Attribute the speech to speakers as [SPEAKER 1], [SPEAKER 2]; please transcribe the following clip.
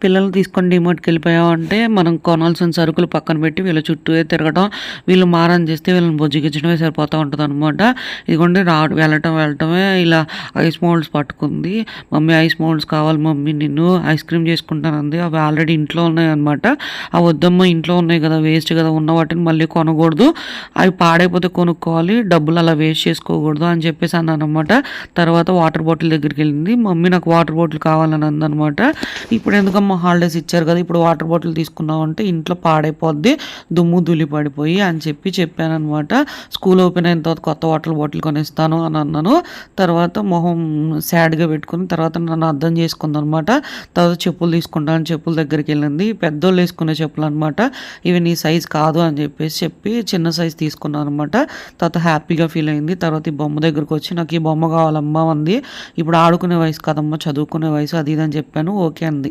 [SPEAKER 1] పిల్లల్ని తీసుకొని డీమార్ట్‌కి వెళ్ళిపోయామంటే, మనం కొనాల్సిన సరుకులు పక్కన పెట్టి వీళ్ళ చుట్టూయే తిరగటం, వీళ్ళు మారం చేస్తే వీళ్ళని బుజ్జగించడమే సరిపోతా ఉంటదనమాట. ఇదిగోండి వెళ్ళటమే ఇలా ఐస్ మోల్డ్స్ పట్టుకుంది. "మమ్మీ ఐస్ మోల్డ్స్ కావాలి మమ్మీ నేను ఐస్ క్రీమ్ చేసుకుంటానంది." అవి ఆల్రెడీ ఇంట్లో ఉన్నాయన్నమాట. "అవి వద్దమ్మా ఇంట్లో ఉన్నాయి కదా! వేస్ట్ కదా! ఉన్న వాటిని మళ్ళీ కొనకూడదు. అవి పాడైపోతే కొనుక్కోవాలి. డబ్బులు అలా వేస్ట్ చేసుకోకూడదు" అని చెప్పేసి అన్నాననమాట. తర్వాత వాటర్ బాటిల్ దగ్గరికెళ్ళింది. "మమ్మీ నాకు వాటర్ బాటిల్ కావాలని" అందనమాట. "ఇప్పుడు ఎందుకమ్మా హాలిడేస్ ఇచ్చారు కదా! ఇప్పుడు వాటర్ బాటిల్ తీసుకున్నావంటే ఇంట్లో పాడైపోద్ది. దుమ్ము ధూళి పడిపోయి" అని చెప్పాననమాట. "స్కూల్ ఓపెన్ అయిన తర్వాత కొత్త వాటర్ బాటిల్ కొనిస్తాను" అని అన్నాను. తర్వాత మొహం సాడ్‌గా పెట్టుకొని తర్వాత నన్ను అర్థం చేసుకుందనమాట. తర్వాత చెప్పులు తీసుకుంటా అని చెప్పుల దగ్గరికెళ్ళింది. పెద్దోళ్ళు ఏసుకునే చెప్పులనమాట. "ఇవి నీ సైజ్ కాదు" అని చెప్పి చిన్న సైజ్ తీసుకున్నాననమాట. తర్వాత హ్యాపీగా ఫీల్ అయింది. తర్వాత ఈ బొమ్మ దగ్గరకొచ్చి "నాకు ఈ బొమ్మ కావాలమ్మా" అంది. "ఇప్పుడు ఆడుకునే వయసు కాదమ్మా చదువుకునే వయసు" అది ఇది అని చెప్పాను. ఓకే అంది.